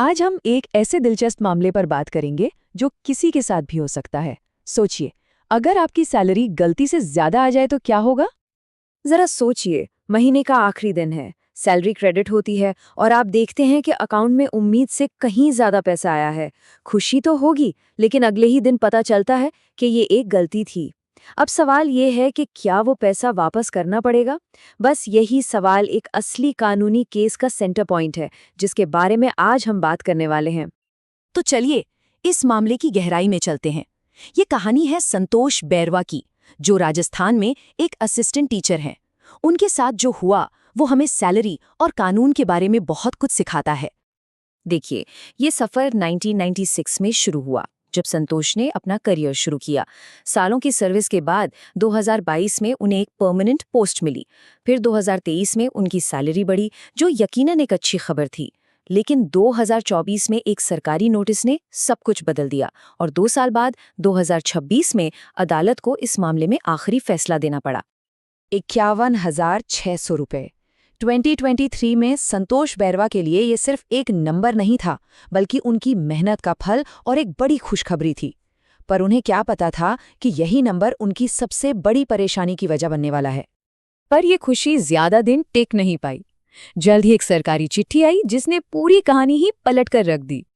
आज हम एक ऐसे दिलचस्प मामले पर बात करेंगे जो किसी के साथ भी हो सकता है। सोचिए, अगर आपकी सैलरी गलती से ज्यादा आ जाए तो क्या होगा? जरा सोचिए, महीने का आखिरी दिन है, सैलरी क्रेडिट होती है और आप देखते हैं कि अकाउंट में उम्मीद से कहीं ज्यादा पैसा आया है। खुशी तो होगी, लेकिन अगले ही दिन पता चलता है कि ये एक गलती थी। अब सवाल ये है कि क्या वो पैसा वापस करना पड़ेगा? बस यही सवाल एक असली कानूनी केस का सेंटर पॉइंट है, जिसके बारे में आज हम बात करने वाले हैं। तो चलिए इस मामले की गहराई में चलते हैं। ये कहानी है संतोष बैरवा की, जो राजस्थान में एक असिस्टेंट टीचर हैं। उनके साथ जो हुआ वो हमें सैलरी और कानून के बारे में बहुत कुछ सिखाता है। देखिए, ये सफ़र 1996 में शुरू हुआ, जब संतोष ने अपना करियर शुरू किया। सालों की सर्विस के बाद 2022 में उन्हें एक परमानेंट पोस्ट मिली। फिर 2023 में उनकी सैलरी बढ़ी, जो यकीनन एक अच्छी खबर थी। लेकिन 2024 में एक सरकारी नोटिस ने सब कुछ बदल दिया और 2 साल बाद 2026 में अदालत को इस मामले में आखिरी फैसला देना पड़ा। 51,600 रुपये। 2023 में संतोष बैरवा के लिए ये सिर्फ एक नंबर नहीं था, बल्कि उनकी मेहनत का फल और एक बड़ी खुशखबरी थी। पर उन्हें क्या पता था कि यही नंबर उनकी सबसे बड़ी परेशानी की वजह बनने वाला है। पर यह खुशी ज्यादा दिन टिक नहीं पाई। जल्द ही एक सरकारी चिट्ठी आई जिसने पूरी कहानी ही पलट कर रख दी।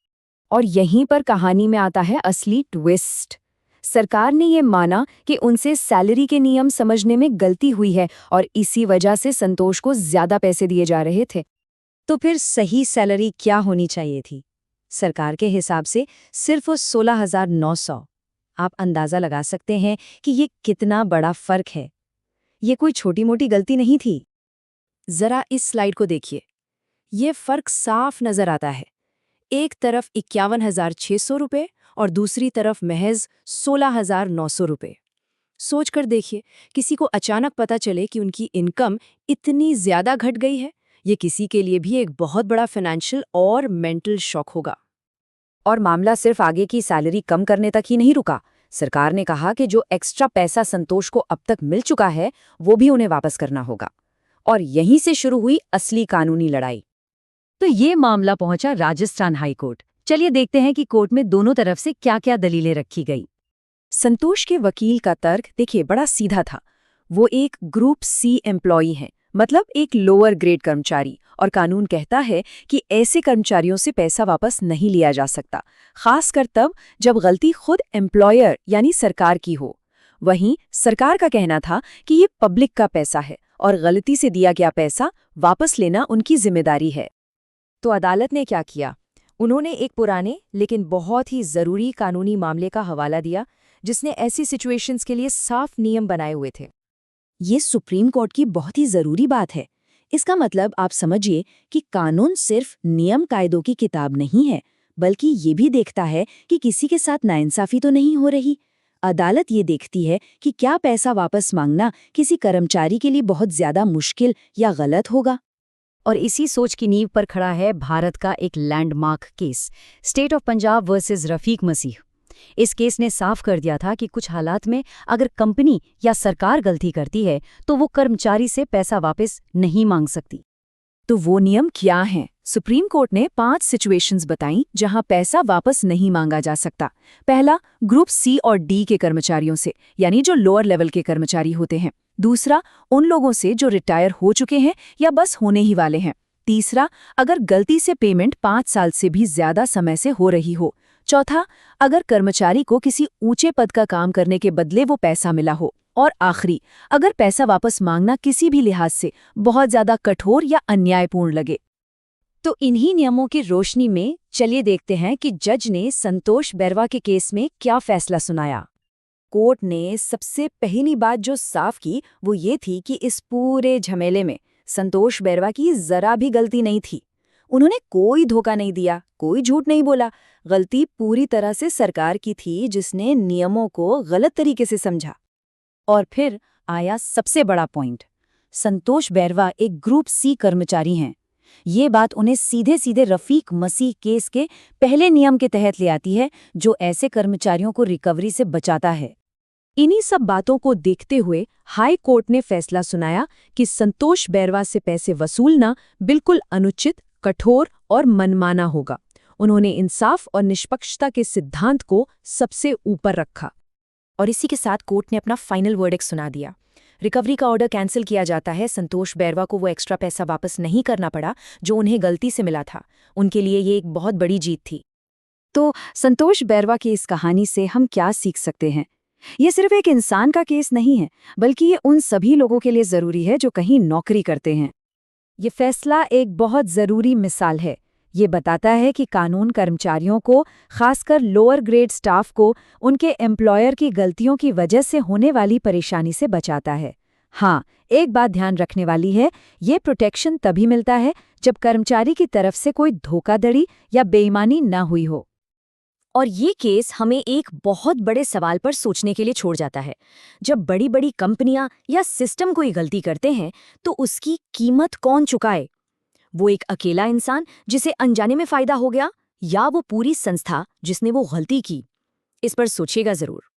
और यहीं पर कहानी में आता है असली ट्विस्ट। सरकार ने ये माना कि उनसे सैलरी के नियम समझने में गलती हुई है और इसी वजह से संतोष को ज्यादा पैसे दिए जा रहे थे। तो फिर सही सैलरी क्या होनी चाहिए थी? सरकार के हिसाब से सिर्फ 16,900। आप अंदाजा लगा सकते हैं कि ये कितना बड़ा फर्क है। ये कोई छोटी मोटी गलती नहीं थी। जरा इस स्लाइड को देखिए, ये फर्क साफ नजर आता है। एक तरफ 51,600 रुपये और दूसरी तरफ महज 16,900 रुपये। सोचकर देखिए, किसी को अचानक पता चले कि उनकी इनकम इतनी ज्यादा घट गई है, ये किसी के लिए भी एक बहुत बड़ा फाइनेंशियल और मेंटल शॉक होगा। और मामला सिर्फ आगे की सैलरी कम करने तक ही नहीं रुका। सरकार ने कहा कि जो एक्स्ट्रा पैसा संतोष को अब तक मिल चुका है, वो भी उन्हें वापस करना होगा। और यहीं से शुरू हुई असली कानूनी लड़ाई। तो ये मामला पहुंचा राजस्थान हाई कोर्ट। चलिए देखते हैं कि कोर्ट में दोनों तरफ से क्या-क्या दलीलें रखी गई। संतोष के वकील का तर्क देखिए बड़ा सीधा था। वो एक ग्रुप सी एम्प्लॉई हैं, मतलब एक लोअर ग्रेड कर्मचारी, और कानून कहता है कि ऐसे कर्मचारियों से पैसा वापस नहीं लिया जा सकता, खासकर तब जब गलती खुद एम्प्लॉयर यानी सरकार की हो। वहीं सरकार का कहना था कि ये पब्लिक का पैसा है और गलती से दिया गया पैसा वापस लेना उनकी जिम्मेदारी है। तो अदालत ने क्या किया? उन्होंने एक पुराने लेकिन बहुत ही जरूरी कानूनी मामले का हवाला दिया, जिसने ऐसी सिचुएशंस के लिए साफ नियम बनाए हुए थे। ये सुप्रीम कोर्ट की बहुत ही जरूरी बात है। इसका मतलब आप समझिए कि कानून सिर्फ नियम कायदों की किताब नहीं है, बल्कि ये भी देखता है कि किसी के साथ नाइंसाफी तो नहीं हो रही। अदालत ये देखती है कि क्या पैसा वापस मांगना किसी कर्मचारी के लिए बहुत ज्यादा मुश्किल या गलत होगा। और इसी सोच की नींव पर खड़ा है भारत का एक landmark case, state of Punjab versus Rafiq Masih. इस केस ने साफ कर दिया था कि कुछ हालात में अगर कंपनी या सरकार गलती करती है तो वो कर्मचारी से पैसा वापस नहीं मांग सकती। तो वो नियम क्या हैं? सुप्रीम कोर्ट ने 5 सिचुएशंस बताई जहां पैसा वापस नहीं मांगा जा सकता। पहला, ग्रुप सी और डी के कर्मचारियों से, यानी जो लोअर लेवल के कर्मचारी होते हैं। दूसरा, उन लोगों से जो रिटायर हो चुके हैं या बस होने ही वाले हैं। तीसरा, अगर गलती से पेमेंट 5 साल से भी ज्यादा समय से हो रही हो। चौथा, अगर कर्मचारी को किसी ऊंचे पद का काम करने के बदले वो पैसा मिला हो। और आखिरी, अगर पैसा वापस मांगना किसी भी लिहाज से बहुत ज्यादा कठोर या अन्यायपूर्ण लगे। तो इन्हीं नियमों की रोशनी में चलिए देखते हैं कि जज ने संतोष बैरवा के केस में क्या फैसला सुनाया। कोर्ट ने सबसे पहली बात जो साफ की वो ये थी कि इस पूरे झमेले में संतोष बैरवा की जरा भी गलती नहीं थी। उन्होंने कोई धोखा नहीं दिया, कोई झूठ नहीं बोला। गलती पूरी तरह से सरकार की थी, जिसने नियमों को गलत तरीके से समझा। और फिर आया सबसे बड़ा पॉइंट। संतोष बैरवा एक ग्रुप सी कर्मचारी हैं। ये बात उन्हें सीधे सीधे रफीक मसीह केस के पहले नियम के तहत ले आती है, जो ऐसे कर्मचारियों को रिकवरी से बचाता है। इन्हीं सब बातों को देखते हुए हाई कोर्ट ने फैसला सुनाया कि संतोष बैरवा से पैसे वसूलना बिल्कुल अनुचित, कठोर और मनमाना होगा। उन्होंने इंसाफ और निष्पक्षता के सिद्धांत को सबसे ऊपर रखा। और इसी के साथ कोर्ट ने अपना फाइनल वर्डिक्ट सुना दिया। रिकवरी का ऑर्डर कैंसिल किया जाता है। संतोष बैरवा को वो एक्स्ट्रा पैसा वापस नहीं करना पड़ा जो उन्हें गलती से मिला था। उनके लिए ये एक बहुत बड़ी जीत थी। तो संतोष बैरवा की इस कहानी से हम क्या सीख सकते हैं? ये सिर्फ एक इंसान का केस नहीं है, बल्कि ये उन सभी लोगों के लिए जरूरी है जो कहीं नौकरी करते हैं। ये फैसला एक बहुत जरूरी मिसाल है। ये बताता है कि कानून कर्मचारियों को, खासकर लोअर ग्रेड स्टाफ को, उनके एम्प्लॉयर की गलतियों की वजह से होने वाली परेशानी से बचाता है। हाँ, एक बात ध्यान रखने वाली है, ये प्रोटेक्शन तभी मिलता है जब कर्मचारी की तरफ से कोई धोखाधड़ी या बेईमानी न हुई हो। और ये केस हमें एक बहुत बड़े सवाल पर सोचने के लिए छोड़ जाता है। जब बड़ी बड़ी कंपनियां या सिस्टम कोई गलती करते हैं तो उसकी कीमत कौन चुकाए? वो एक अकेला इंसान जिसे अनजाने में फायदा हो गया, या वो पूरी संस्था जिसने वो गलती की? इस पर सोचिएगा जरूर।